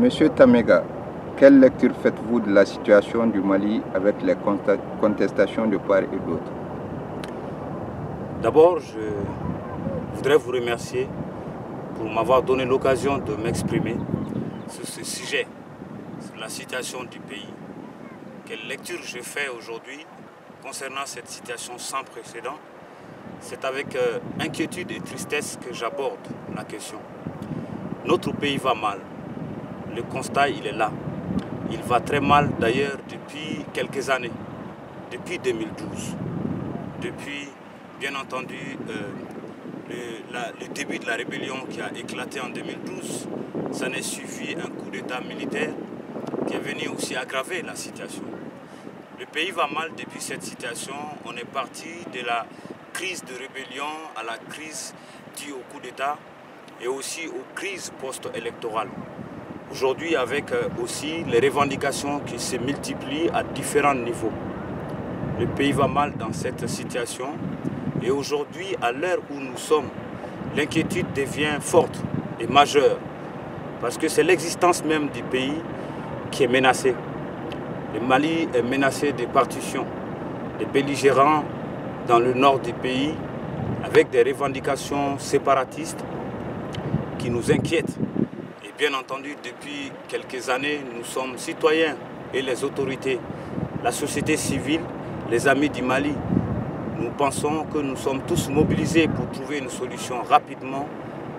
Monsieur Tamega, quelle lecture faites-vous de la situation du Mali avec les contestations de part et d'autre? D'abord, je voudrais vous remercier pour m'avoir donné l'occasion de m'exprimer sur ce sujet, sur la situation du pays. Quelle lecture je fais aujourd'hui concernant cette situation sans précédent? C'est avec inquiétude et tristesse que j'aborde la question. Notre pays va mal. Le constat, il est là. Il va très mal d'ailleurs depuis quelques années, depuis 2012. Depuis, bien entendu, le début de la rébellion qui a éclaté en 2012, ça n'est suivi un coup d'État militaire qui est venu aussi aggraver la situation. Le pays va mal depuis cette situation. On est parti de la crise de rébellion à la crise due au coup d'État et aussi aux crises post-électorales. Aujourd'hui, avec aussi les revendications qui se multiplient à différents niveaux. Le pays va mal dans cette situation et aujourd'hui, à l'heure où nous sommes, l'inquiétude devient forte et majeure parce que c'est l'existence même du pays qui est menacée. Le Mali est menacé de partitions, des belligérants dans le nord du pays avec des revendications séparatistes qui nous inquiètent. Et bien entendu, depuis quelques années, nous sommes citoyens et les autorités, la société civile, les amis du Mali. Nous pensons que nous sommes tous mobilisés pour trouver une solution rapidement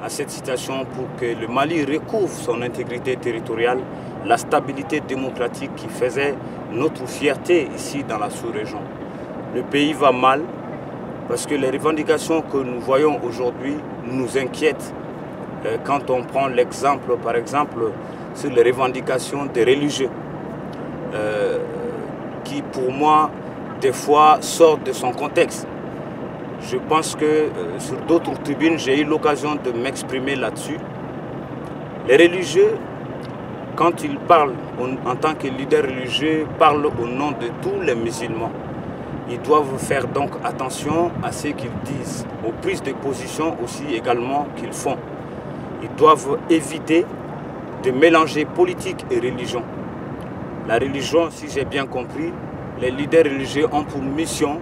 à cette situation pour que le Mali recouvre son intégrité territoriale, la stabilité démocratique qui faisait notre fierté ici dans la sous-région. Le pays va mal parce que les revendications que nous voyons aujourd'hui nous inquiètent. Quand on prend l'exemple, par exemple, sur les revendications des religieux, qui pour moi, des fois, sortent de son contexte. Je pense que sur d'autres tribunes, j'ai eu l'occasion de m'exprimer là-dessus. Les religieux, quand ils parlent en tant que leaders religieux, parlent au nom de tous les musulmans. Ils doivent faire donc attention à ce qu'ils disent, aux prises de position aussi également qu'ils font. Ils doivent éviter de mélanger politique et religion. La religion, si j'ai bien compris, les leaders religieux ont pour mission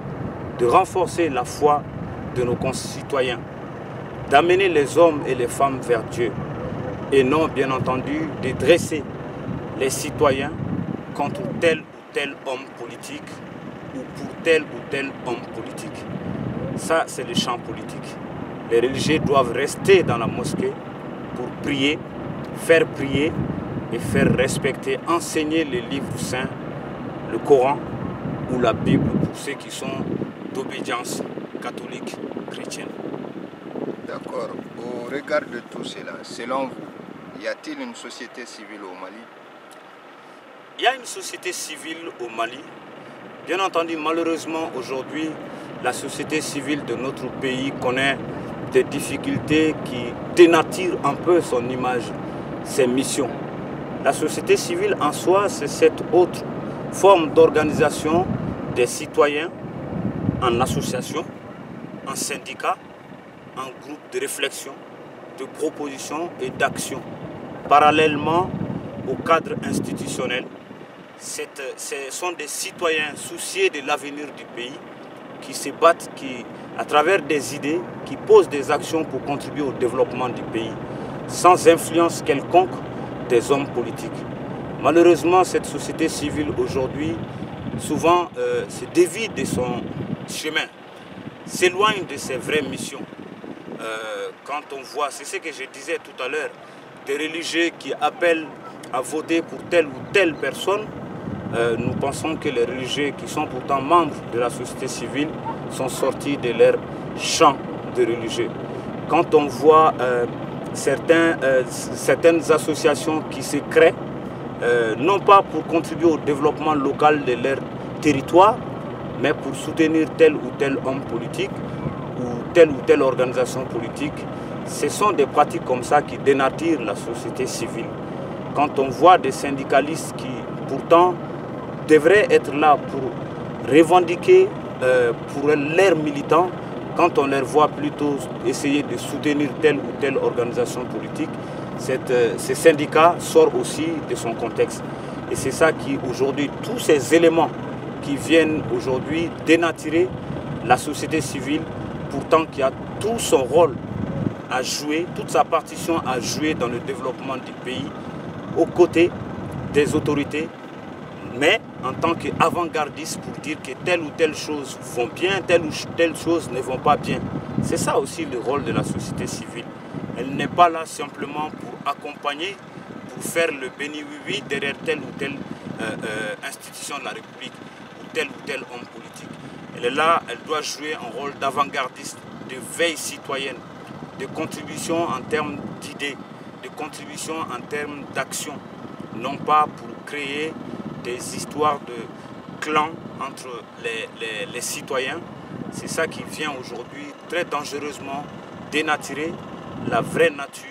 de renforcer la foi de nos concitoyens, d'amener les hommes et les femmes vers Dieu, et non, bien entendu, de dresser les citoyens contre tel ou tel homme politique ou pour tel ou tel homme politique. Ça, c'est le champ politique. Les religieux doivent rester dans la mosquée pour prier, et faire respecter, enseigner les livres saints, le Coran ou la Bible pour ceux qui sont d'obédience catholique chrétienne. D'accord. Au regard de tout cela, selon vous, y a-t-il une société civile au Mali? Il y a une société civile au Mali. Bien entendu, malheureusement, aujourd'hui, la société civile de notre pays connaît des difficultés qui dénaturent un peu son image, ses missions. La société civile en soi, c'est cette autre forme d'organisation des citoyens en association, en syndicat, en groupe de réflexion, de proposition et d'action. Parallèlement au cadre institutionnel, ce sont des citoyens souciés de l'avenir du pays qui se battent, à travers des idées, qui posent des actions pour contribuer au développement du pays, sans influence quelconque des hommes politiques. Malheureusement, cette société civile aujourd'hui, souvent, se dévie de son chemin, s'éloigne de ses vraies missions. Quand on voit, c'est ce que je disais tout à l'heure, des religieux qui appellent à voter pour telle ou telle personne, nous pensons que les religieux qui sont pourtant membres de la société civile sont sortis de leur champ de religieux. Quand on voit certaines associations qui se créent, non pas pour contribuer au développement local de leur territoire, mais pour soutenir tel ou tel homme politique ou telle organisation politique, ce sont des pratiques comme ça qui dénaturent la société civile. Quand on voit des syndicalistes qui pourtant devraient être là pour revendiquer pour leurs militants, quand on les voit plutôt essayer de soutenir telle ou telle organisation politique, ces syndicats sort aussi de son contexte. Et c'est ça qui aujourd'hui, tous ces éléments qui viennent aujourd'hui dénaturer la société civile, pourtant qui a tout son rôle à jouer, toute sa partition à jouer dans le développement du pays, aux côtés des autorités, mais en tant qu'avant-gardiste pour dire que telle ou telle chose vont bien, telle ou telle chose ne vont pas bien. C'est ça aussi le rôle de la société civile. Elle n'est pas là simplement pour accompagner, pour faire le béni-oui-oui derrière telle ou telle institution de la République ou tel homme politique. Elle est là, elle doit jouer un rôle d'avant-gardiste, de veille citoyenne, de contribution en termes d'idées, de contribution en termes d'action, non pas pour créer des histoires de clans entre les citoyens. C'est ça qui vient aujourd'hui très dangereusement dénaturer la vraie nature,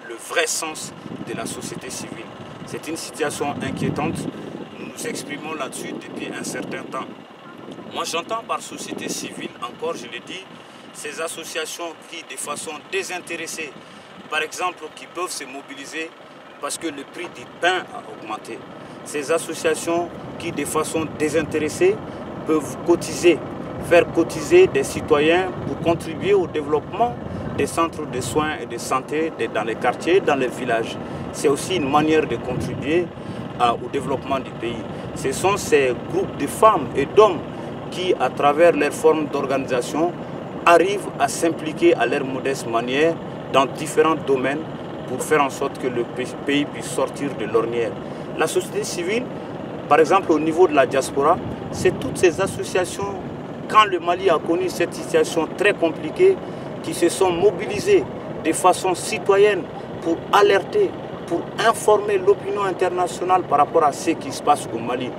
le vrai sens de la société civile. C'est une situation inquiétante. Nous nous exprimons là-dessus depuis un certain temps. Moi, j'entends par société civile, encore je l'ai dit, ces associations qui, de façon désintéressée, par exemple, qui peuvent se mobiliser parce que le prix du pain a augmenté. Ces associations qui, de façon désintéressée, peuvent cotiser, faire cotiser des citoyens pour contribuer au développement des centres de soins et de santé dans les quartiers, dans les villages. C'est aussi une manière de contribuer au développement du pays. Ce sont ces groupes de femmes et d'hommes qui, à travers leurs formes d'organisation, arrivent à s'impliquer à leur modeste manière dans différents domaines pour faire en sorte que le pays puisse sortir de l'ornière. La société civile, par exemple au niveau de la diaspora, c'est toutes ces associations, quand le Mali a connu cette situation très compliquée, qui se sont mobilisées de façon citoyenne pour alerter, pour informer l'opinion internationale par rapport à ce qui se passe au Mali,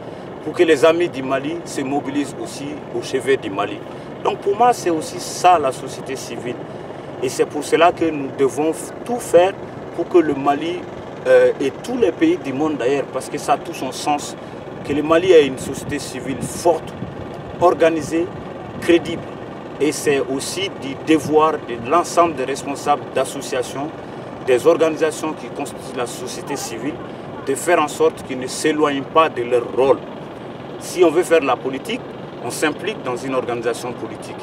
pour que les amis du Mali se mobilisent aussi au chevet du Mali. Donc pour moi, c'est aussi ça la société civile. Et c'est pour cela que nous devons tout faire pour que le Mali et tous les pays du monde d'ailleurs, parce que ça a tout son sens, que le Mali ait une société civile forte, organisée, crédible. Et c'est aussi du devoir de l'ensemble des responsables d'associations, des organisations qui constituent la société civile, de faire en sorte qu'ils ne s'éloignent pas de leur rôle. Si on veut faire de la politique, on s'implique dans une organisation politique.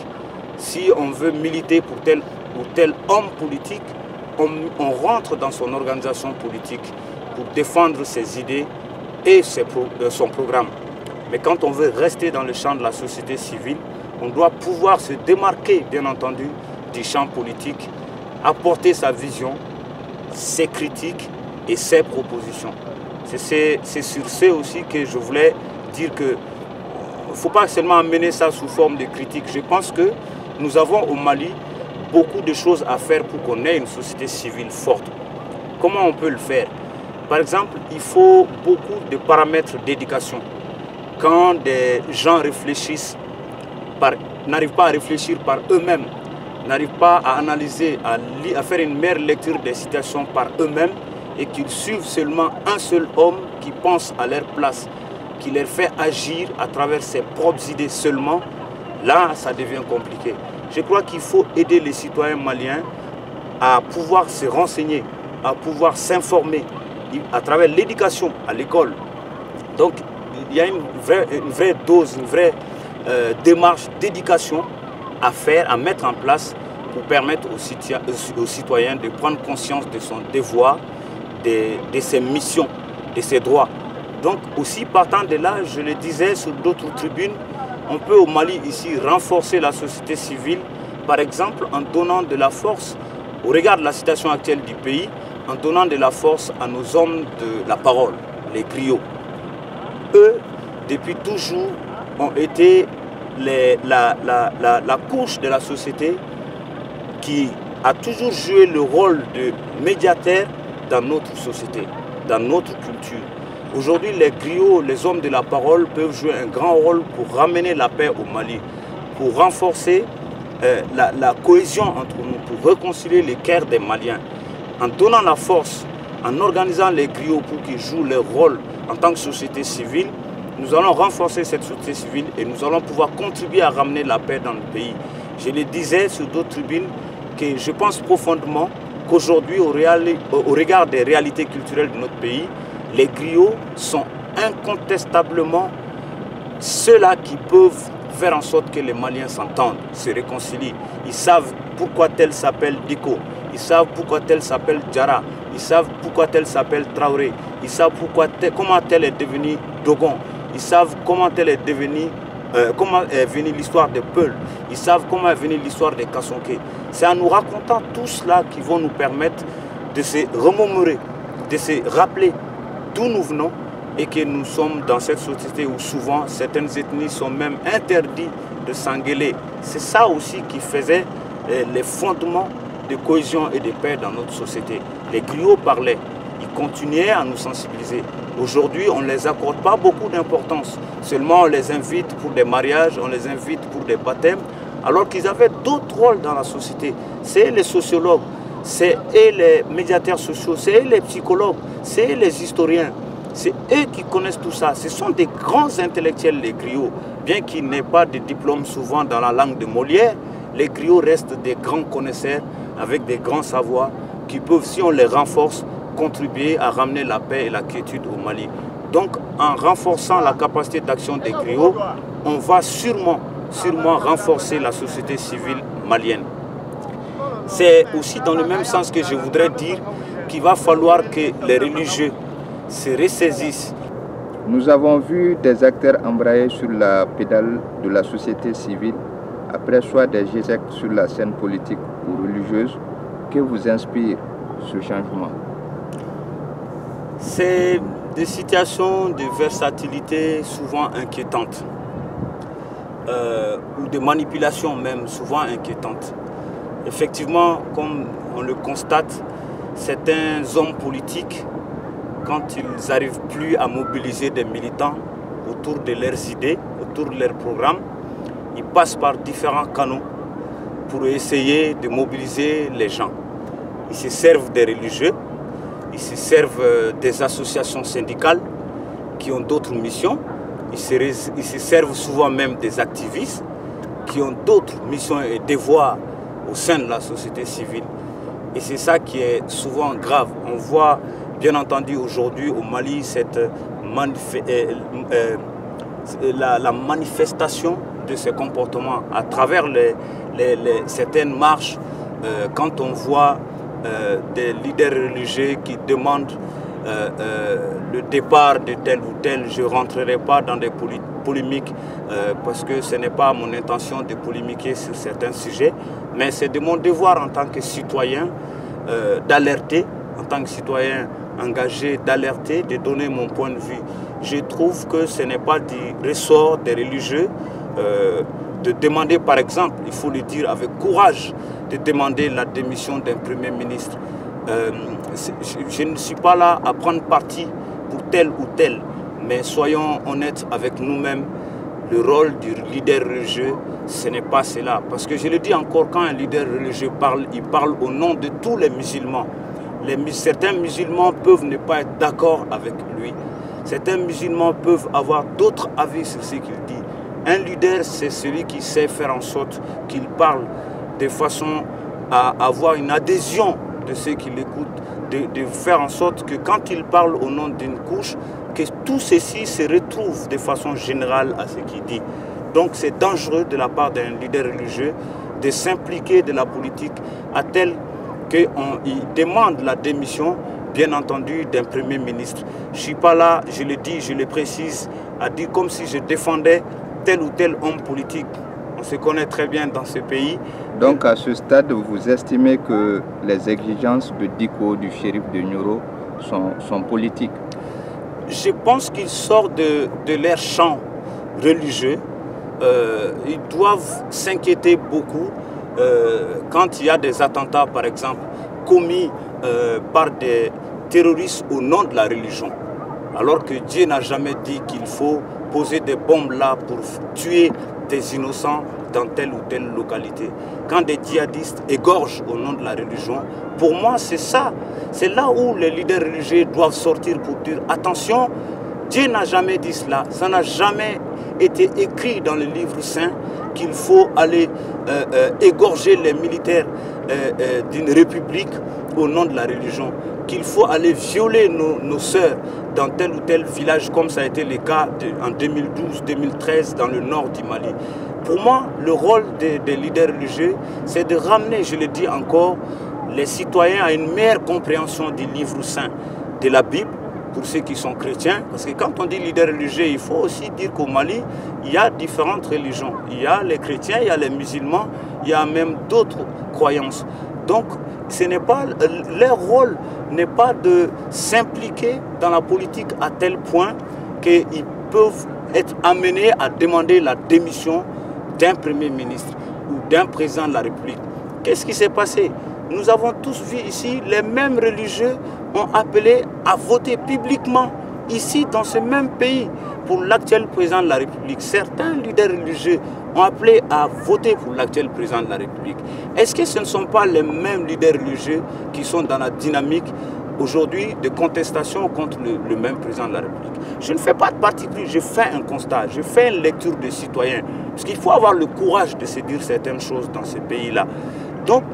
Si on veut militer pour tel ou tel homme politique, on rentre dans son organisation politique pour défendre ses idées et son programme. Mais quand on veut rester dans le champ de la société civile, on doit pouvoir se démarquer, bien entendu, du champ politique, apporter sa vision, ses critiques et ses propositions. C'est sur ce aussi que je voulais dire que il ne faut pas seulement amener ça sous forme de critique. Je pense que nous avons au Mali beaucoup de choses à faire pour qu'on ait une société civile forte. Comment on peut le faire? Par exemple, il faut beaucoup de paramètres d'éducation. Quand des gens réfléchissent, n'arrivent pas à réfléchir par eux-mêmes, n'arrivent pas à analyser, à faire une meilleure lecture des situations par eux-mêmes et qu'ils suivent seulement un seul homme qui pense à leur place, qui les fait agir à travers ses propres idées seulement, là, ça devient compliqué. Je crois qu'il faut aider les citoyens maliens à pouvoir se renseigner, à pouvoir s'informer à travers l'éducation à l'école. Donc, il y a une vraie dose, une vraie démarche d'éducation à faire, à mettre en place pour permettre aux citoyens de prendre conscience de son devoir, de ses missions, de ses droits. Donc aussi partant de là, je le disais sur d'autres tribunes, on peut au Mali ici renforcer la société civile, par exemple en donnant de la force, au regard de la situation actuelle du pays, en donnant de la force à nos hommes de la parole, les griots. Eux, depuis toujours, ont été la couche de la société qui a toujours joué le rôle de médiateur dans notre société, dans notre culture. Aujourd'hui, les griots, les hommes de la parole peuvent jouer un grand rôle pour ramener la paix au Mali, pour renforcer la cohésion entre nous, pour réconcilier les cœurs des Maliens. En donnant la force, en organisant les griots pour qu'ils jouent leur rôle en tant que société civile, nous allons renforcer cette société civile et nous allons pouvoir contribuer à ramener la paix dans le pays. Je le disais sur d'autres tribunes que je pense profondément qu'aujourd'hui, au regard des réalités culturelles de notre pays, les griots sont incontestablement ceux-là qui peuvent faire en sorte que les Maliens s'entendent, se réconcilient. Ils savent pourquoi tel s'appelle Diko, ils savent pourquoi tel s'appelle Djara, ils savent pourquoi tel s'appelle Traoré, ils savent comment tel est devenu Dogon, ils savent comment tel est devenu, comment est venue l'histoire des Peuls, ils savent comment est venue l'histoire des Kassonké. C'est en nous racontant tout cela qui vont nous permettre de se remémorer, de se rappeler d'où nous venons et que nous sommes dans cette société où souvent certaines ethnies sont même interdites de s'engueuler. C'est ça aussi qui faisait les fondements de cohésion et de paix dans notre société. Les griots parlaient, ils continuaient à nous sensibiliser. Aujourd'hui, on ne les accorde pas beaucoup d'importance. Seulement, on les invite pour des mariages, on les invite pour des baptêmes, alors qu'ils avaient d'autres rôles dans la société. C'est les sociologues, c'est les médiateurs sociaux, c'est les psychologues, c'est les historiens. C'est eux qui connaissent tout ça. Ce sont des grands intellectuels, les griots. Bien qu'ils n'aient pas de diplôme souvent dans la langue de Molière, les griots restent des grands connaisseurs avec des grands savoirs qui peuvent, si on les renforce, contribuer à ramener la paix et la quiétude au Mali. Donc, en renforçant la capacité d'action des griots, on va sûrement renforcer la société civile malienne. C'est aussi dans le même sens que je voudrais dire qu'il va falloir que les religieux se ressaisissent. Nous avons vu des acteurs embrayer sur la pédale de la société civile après soit des GIEC sur la scène politique ou religieuse. Que vous inspire ce changement? C'est des situations de versatilité souvent inquiétantes ou de manipulation même souvent inquiétantes. Effectivement, comme on le constate, certains hommes politiques, quand ils n'arrivent plus à mobiliser des militants autour de leurs idées, autour de leurs programmes, ils passent par différents canaux pour essayer de mobiliser les gens. Ils se servent des religieux, ils se servent des associations syndicales qui ont d'autres missions, ils se servent souvent même des activistes qui ont d'autres missions et devoirs au sein de la société civile. Et c'est ça qui est souvent grave. On voit bien entendu aujourd'hui au Mali la manifestation de ces comportements à travers certaines marches, quand on voit des leaders religieux qui demandent le départ de tel ou tel. Je ne rentrerai pas dans des polémiques parce que ce n'est pas mon intention de polémiquer sur certains sujets, mais c'est de mon devoir en tant que citoyen d'alerter, en tant que citoyen engagé d'alerter, de donner mon point de vue. Je trouve que ce n'est pas du ressort des religieux de demander, par exemple, il faut le dire avec courage, de demander la démission d'un Premier ministre. Je ne suis pas là à prendre parti pour tel ou tel, mais soyons honnêtes avec nous-mêmes, le rôle du leader religieux, ce n'est pas cela. Parce que je le dis encore, quand un leader religieux parle, il parle au nom de tous les musulmans. Certains musulmans peuvent ne pas être d'accord avec lui. Certains musulmans peuvent avoir d'autres avis sur ce qu'il dit. Un leader, c'est celui qui sait faire en sorte qu'il parle de façon à avoir une adhésion de ceux qui l'écoutent, de faire en sorte que quand il parle au nom d'une couche, que tout ceci se retrouve de façon générale à ce qu'il dit. Donc c'est dangereux de la part d'un leader religieux de s'impliquer de la politique à tel qu'il demande la démission, bien entendu, d'un Premier ministre. Je ne suis pas là, je le dis, je le précise, à dire comme si je défendais tel ou tel homme politique. On se connaît très bien dans ce pays. Donc à ce stade, vous estimez que les exigences de Diko, du shérif de Nioro, sont politiques? Je pense qu'ils sortent de leur champ religieux. Ils doivent s'inquiéter beaucoup quand il y a des attentats, par exemple, commis par des terroristes au nom de la religion. Alors que Dieu n'a jamais dit qu'il faut poser des bombes là pour tuer des innocents dans telle ou telle localité. Quand des djihadistes égorgent au nom de la religion, pour moi c'est ça. C'est là où les leaders religieux doivent sortir pour dire attention, Dieu n'a jamais dit cela. Ça n'a jamais été écrit dans le livre saint qu'il faut aller égorger les militaires d'une république au nom de la religion, qu'il faut aller violer nos sœurs dans tel ou tel village, comme ça a été le cas en 2012-2013 dans le nord du Mali. Pour moi, le rôle des leaders religieux, c'est de ramener, je le dis encore, les citoyens à une meilleure compréhension du livre saint, de la Bible, pour ceux qui sont chrétiens. Parce que quand on dit leader religieux, il faut aussi dire qu'au Mali, il y a différentes religions. Il y a les chrétiens, il y a les musulmans, il y a même d'autres croyances. Donc, leur rôle n'est pas de s'impliquer dans la politique à tel point qu'ils peuvent être amenés à demander la démission d'un Premier ministre ou d'un président de la République. Qu'est-ce qui s'est passé? Nous avons tous vu ici, les mêmes religieux ont appelé à voter publiquement, ici dans ce même pays, pour l'actuel président de la République. Certains leaders religieux ont appelé à voter pour l'actuel président de la République. Est-ce que ce ne sont pas les mêmes leaders religieux qui sont dans la dynamique aujourd'hui de contestation contre le même président de la République? Je ne fais pas de parti pris, je fais un constat, je fais une lecture de citoyens. Parce qu'il faut avoir le courage de se dire certaines choses dans ce pays-là. Donc,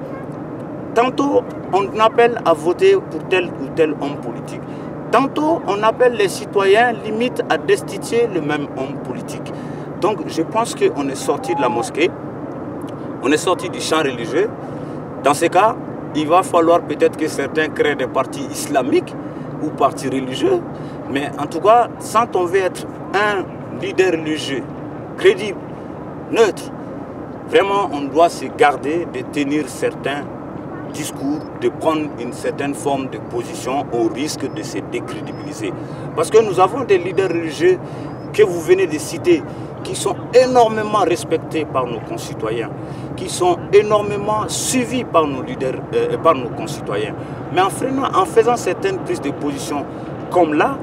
tantôt, on appelle à voter pour tel ou tel homme politique. Tantôt, on appelle les citoyens limite à destituer le même homme politique. Donc, je pense qu'on est sorti de la mosquée, on est sorti du champ religieux. Dans ce cas, il va falloir peut-être que certains créent des partis islamiques ou partis religieux. Mais en tout cas, quand on veut être un leader religieux crédible, neutre, vraiment, on doit se garder de tenir certains discours, de prendre une certaine forme de position au risque de se décrédibiliser. Parce que nous avons des leaders religieux que vous venez de citer, qui sont énormément respectés par nos concitoyens, qui sont énormément suivis par nos leaders, par nos concitoyens. Mais en faisant certaines prises de position comme là,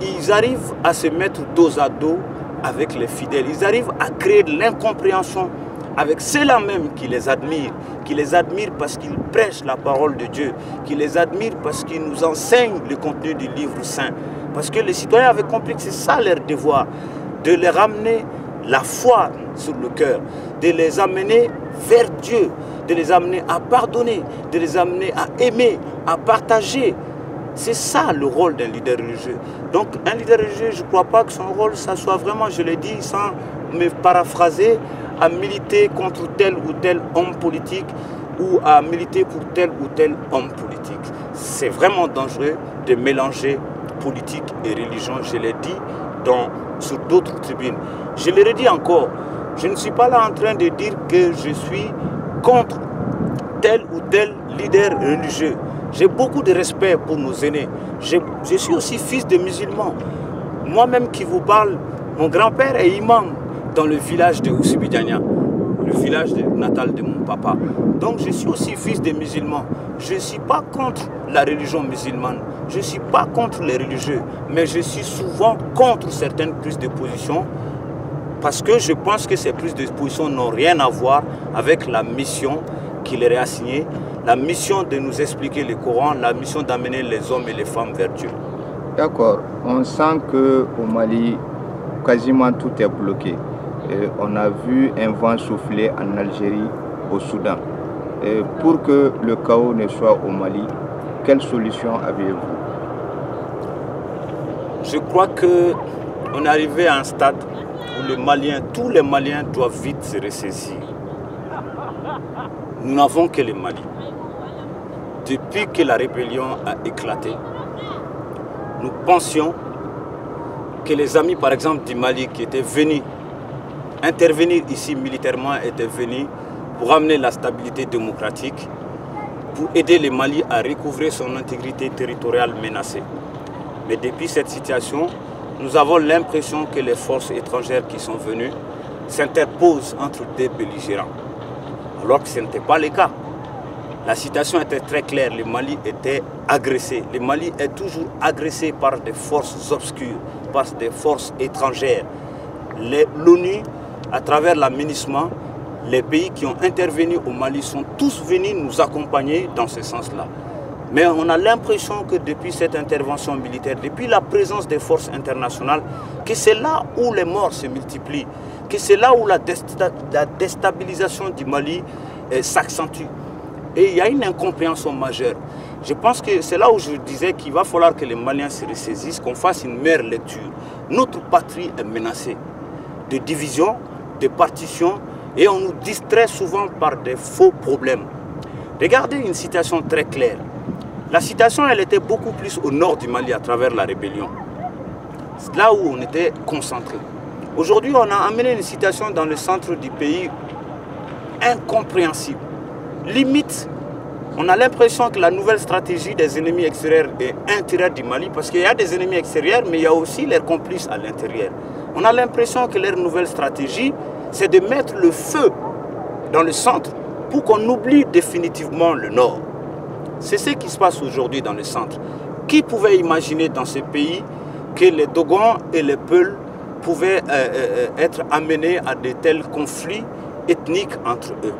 ils arrivent à se mettre dos à dos avec les fidèles. Ils arrivent à créer de l'incompréhension avec ceux-là même qui les admirent parce qu'ils prêchent la parole de Dieu, qui les admirent parce qu'ils nous enseignent le contenu du livre saint. Parce que les citoyens avaient compris que c'est ça leur devoir, de les ramener la foi sur le cœur, de les amener vers Dieu, de les amener à pardonner, de les amener à aimer, à partager. C'est ça le rôle d'un leader religieux. Donc un leader religieux, je ne crois pas que son rôle, ça soit vraiment, je l'ai dit sans me paraphraser, à militer contre tel ou tel homme politique ou à militer pour tel ou tel homme politique. C'est vraiment dangereux de mélanger politique et religion, je l'ai dit sur d'autres tribunes. Je le redis encore, je ne suis pas là en train de dire que je suis contre tel ou tel leader religieux. J'ai beaucoup de respect pour nos aînés. Je suis aussi fils de musulmans. Moi-même qui vous parle, mon grand-père est imam dans le village de Oussibidjania, le village natal de mon papa. Donc je suis aussi fils de musulmans. Je ne suis pas contre la religion musulmane. Je ne suis pas contre les religieux. Mais je suis souvent contre certaines prises de position parce que je pense que ces prises de position n'ont rien à voir avec la mission qui leur est assignée, la mission de nous expliquer le Coran, la mission d'amener les hommes et les femmes vers Dieu. D'accord. On sent qu'au Mali, quasiment tout est bloqué. On a vu un vent souffler en Algérie, au Soudan. Pour que le chaos ne soit au Mali, quelle solution avez-vous? Je crois qu'on est arrivé à un stade où tous les Maliens doivent vite se ressaisir. Nous n'avons que le Mali. Depuis que la rébellion a éclaté, nous pensions que les amis, par exemple, du Mali qui étaient venus intervenir ici militairement étaient venus pour amener la stabilité démocratique, pour aider le Mali à recouvrer son intégrité territoriale menacée. Mais depuis cette situation, nous avons l'impression que les forces étrangères qui sont venues s'interposent entre deux belligérants. Alors que ce n'était pas le cas. La situation était très claire, le Mali était agressé. Le Mali est toujours agressé par des forces obscures, par des forces étrangères. L'ONU, à travers l'aménagement, les pays qui ont intervenu au Mali sont tous venus nous accompagner dans ce sens-là. Mais on a l'impression que depuis cette intervention militaire, depuis la présence des forces internationales, que c'est là où les morts se multiplient, que c'est là où la déstabilisation du Mali s'accentue. Et il y a une incompréhension majeure. Je pense que c'est là où je disais qu'il va falloir que les Maliens se ressaisissent, qu'on fasse une meilleure lecture. Notre patrie est menacée de division, de partition, et on nous distrait souvent par des faux problèmes. Regardez une situation très claire. La situation, elle était beaucoup plus au nord du Mali à travers la rébellion. C'est là où on était concentré. Aujourd'hui, on a amené une situation dans le centre du pays incompréhensible. Limite, on a l'impression que la nouvelle stratégie des ennemis extérieurs et intérieurs du Mali, parce qu'il y a des ennemis extérieurs, mais il y a aussi leurs complices à l'intérieur. On a l'impression que leur nouvelle stratégie, c'est de mettre le feu dans le centre pour qu'on oublie définitivement le nord. C'est ce qui se passe aujourd'hui dans le centre. Qui pouvait imaginer dans ce pays que les Dogons et les Peuls pouvaient être amenés à de tels conflits ethniques entre eux?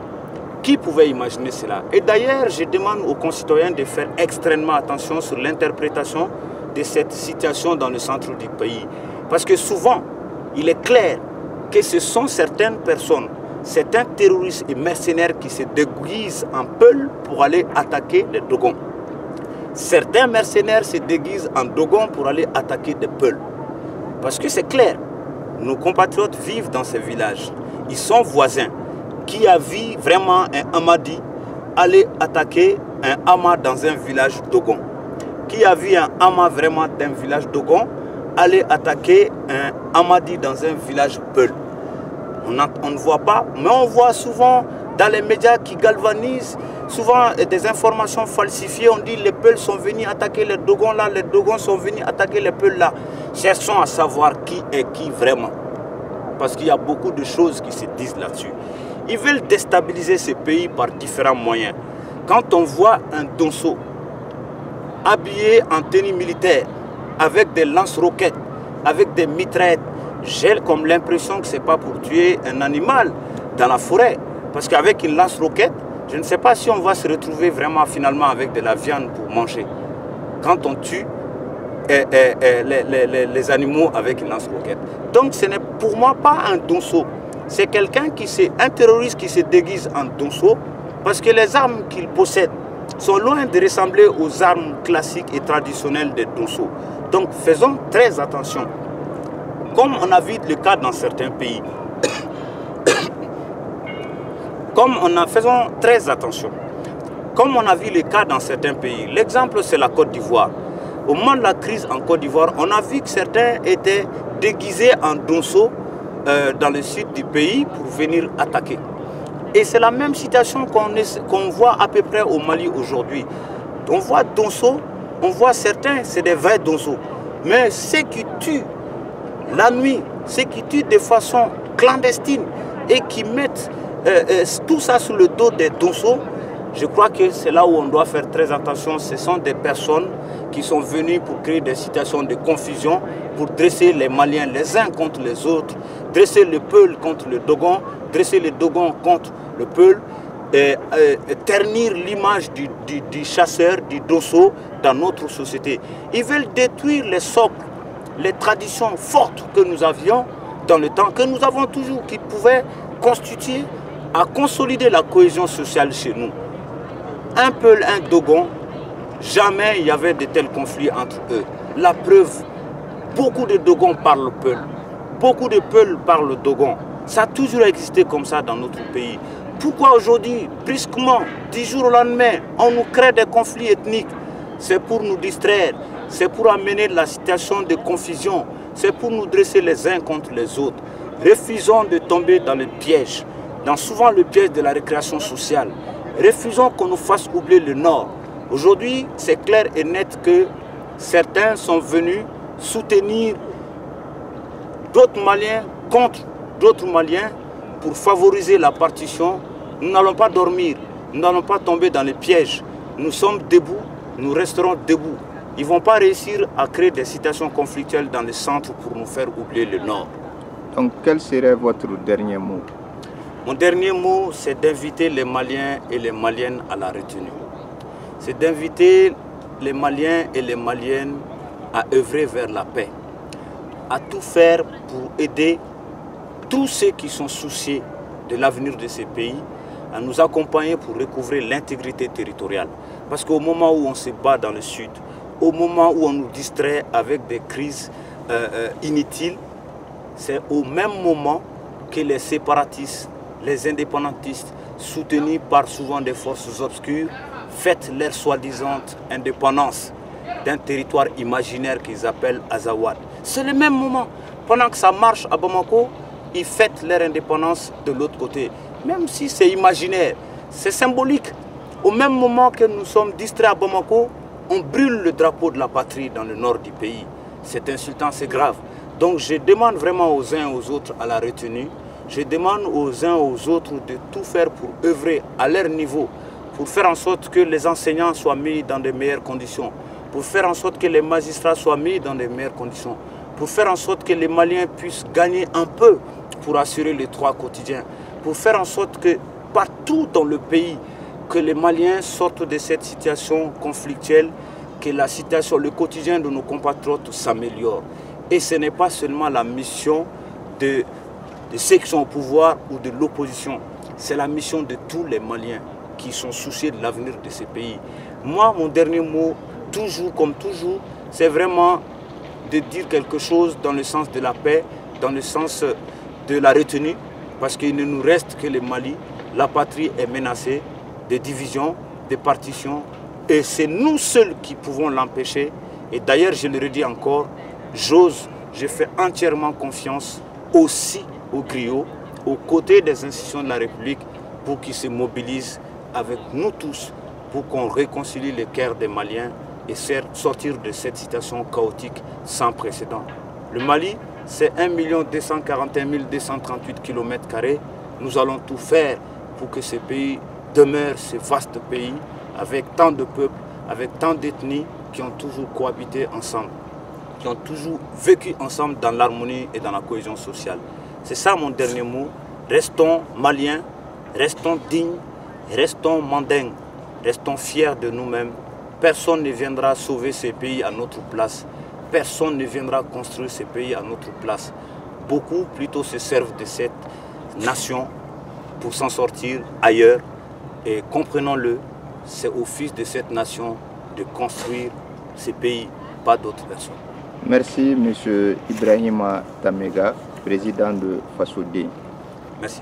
Qui pouvait imaginer cela? Et d'ailleurs, je demande aux concitoyens de faire extrêmement attention sur l'interprétation de cette situation dans le centre du pays. Parce que souvent, il est clair que ce sont certaines personnes, certains terroristes et mercenaires qui se déguisent en Peuls pour aller attaquer les Dogons. Certains mercenaires se déguisent en Dogons pour aller attaquer des Peuls. Parce que c'est clair, nos compatriotes vivent dans ces villages. Ils sont voisins. Qui a vu vraiment un Amadi aller attaquer un Ama dans un village Dogon? Qui a vu un Ama vraiment d'un village Dogon aller attaquer un Amadi dans un village Peul? On ne voit pas, mais on voit souvent dans les médias qui galvanisent, souvent des informations falsifiées. On dit les Peuls sont venus attaquer les Dogons là, les Dogons sont venus attaquer les Peuls là. Cherchons à savoir qui est qui vraiment. Parce qu'il y a beaucoup de choses qui se disent là-dessus. Ils veulent déstabiliser ce pays par différents moyens. Quand on voit un Donso habillé en tenue militaire, avec des lance-roquettes, avec des mitraillettes, j'ai comme l'impression que ce n'est pas pour tuer un animal dans la forêt. Parce qu'avec une lance-roquette, je ne sais pas si on va se retrouver vraiment finalement avec de la viande pour manger. Quand on tue les animaux avec une lance-roquette. Donc ce n'est pour moi pas un Donso. C'est quelqu'un un terroriste qui se déguise en Donso parce que les armes qu'il possède sont loin de ressembler aux armes classiques et traditionnelles des Donso. Donc faisons très attention. Comme on a vu le cas dans certains pays. Faisons très attention. Comme on a vu le cas dans certains pays. L'exemple, c'est la Côte d'Ivoire. Au moment de la crise en Côte d'Ivoire, on a vu que certains étaient déguisés en Donso dans le sud du pays pour venir attaquer. Et c'est la même situation qu'on voit à peu près au Mali aujourd'hui. On voit Donso, on voit certains, c'est des vrais Donso. Mais ceux qui tuent la nuit, ceux qui tuent de façon clandestine et qui mettent tout ça sur le dos des Donso, je crois que c'est là où on doit faire très attention. Ce sont des personnes qui sont venues pour créer des situations de confusion, pour dresser les Maliens les uns contre les autres, dresser le Peul contre le Dogon, dresser le Dogon contre le Peul, et ternir l'image du chasseur, du Dosso dans notre société. Ils veulent détruire les socles, les traditions fortes que nous avions dans le temps, que nous avons toujours, qui pouvaient constituer à consolider la cohésion sociale chez nous. Un Peul, un Dogon, jamais il y avait de tels conflits entre eux. La preuve, beaucoup de Dogons parlent Peul, beaucoup de Peuls parlent Dogon. Ça a toujours existé comme ça dans notre pays. Pourquoi aujourd'hui, brusquement, du jour au lendemain, on nous crée des conflits ethniques? C'est pour nous distraire, c'est pour amener la situation de confusion, c'est pour nous dresser les uns contre les autres. Refusons de tomber dans le piège, souvent le piège de la récréation sociale. Refusons qu'on nous fasse oublier le Nord. Aujourd'hui, c'est clair et net que certains sont venus soutenir d'autres Maliens contre d'autres Maliens pour favoriser la partition. Nous n'allons pas dormir, nous n'allons pas tomber dans les pièges. Nous sommes debout, nous resterons debout. Ils ne vont pas réussir à créer des situations conflictuelles dans le centre pour nous faire oublier le Nord. Donc quel serait votre dernier mot? Mon dernier mot, c'est d'inviter les Maliens et les Maliennes à la retenue. C'est d'inviter les Maliens et les Maliennes à œuvrer vers la paix, à tout faire pour aider tous ceux qui sont souciés de l'avenir de ces pays, à nous accompagner pour recouvrer l'intégrité territoriale. Parce qu'au moment où on se bat dans le sud, au moment où on nous distrait avec des crises inutiles, c'est au même moment que les séparatistes, les indépendantistes, soutenus par souvent des forces obscures, fêtent leur soi-disant indépendance d'un territoire imaginaire qu'ils appellent Azawad. C'est le même moment. Pendant que ça marche à Bamako, ils fêtent leur indépendance de l'autre côté. Même si c'est imaginaire, c'est symbolique. Au même moment que nous sommes distraits à Bamako, on brûle le drapeau de la patrie dans le nord du pays. C'est insultant, c'est grave. Donc je demande vraiment aux uns et aux autres à la retenue. Je demande aux uns et aux autres de tout faire pour œuvrer à leur niveau, pour faire en sorte que les enseignants soient mis dans de meilleures conditions, pour faire en sorte que les magistrats soient mis dans de meilleures conditions, pour faire en sorte que les Maliens puissent gagner un peu pour assurer les droits quotidiens, pour faire en sorte que partout dans le pays, que les Maliens sortent de cette situation conflictuelle, que la situation, le quotidien de nos compatriotes s'améliore. Et ce n'est pas seulement la mission de ceux qui sont au pouvoir ou de l'opposition, c'est la mission de tous les Maliens qui sont souciés de l'avenir de ce pays. Moi, mon dernier mot, toujours comme toujours, c'est vraiment de dire quelque chose dans le sens de la paix, dans le sens de la retenue, parce qu'il ne nous reste que le Mali. La patrie est menacée de divisions, de partitions, et c'est nous seuls qui pouvons l'empêcher. Et d'ailleurs, je le redis encore, je fais entièrement confiance aussi aux griots, aux côtés des institutions de la République, pour qu'ils se mobilisent avec nous tous, pour qu'on réconcilie les cœurs des Maliens et sortir de cette situation chaotique sans précédent. Le Mali, c'est 1 241 238 km². Nous allons tout faire pour que ce pays demeure ce vaste pays avec tant de peuples, avec tant d'ethnies qui ont toujours cohabité ensemble, qui ont toujours vécu ensemble dans l'harmonie et dans la cohésion sociale. C'est ça mon dernier mot. Restons Maliens, restons dignes, restons mandingues, restons fiers de nous-mêmes. Personne ne viendra sauver ce pays à notre place. Personne ne viendra construire ce pays à notre place. Beaucoup plutôt se servent de cette nation pour s'en sortir ailleurs. Et comprenons-le, c'est au fils de cette nation de construire ce pays, pas d'autres personnes. Merci M. Ibrahima Tamega, président de FASODI. Merci.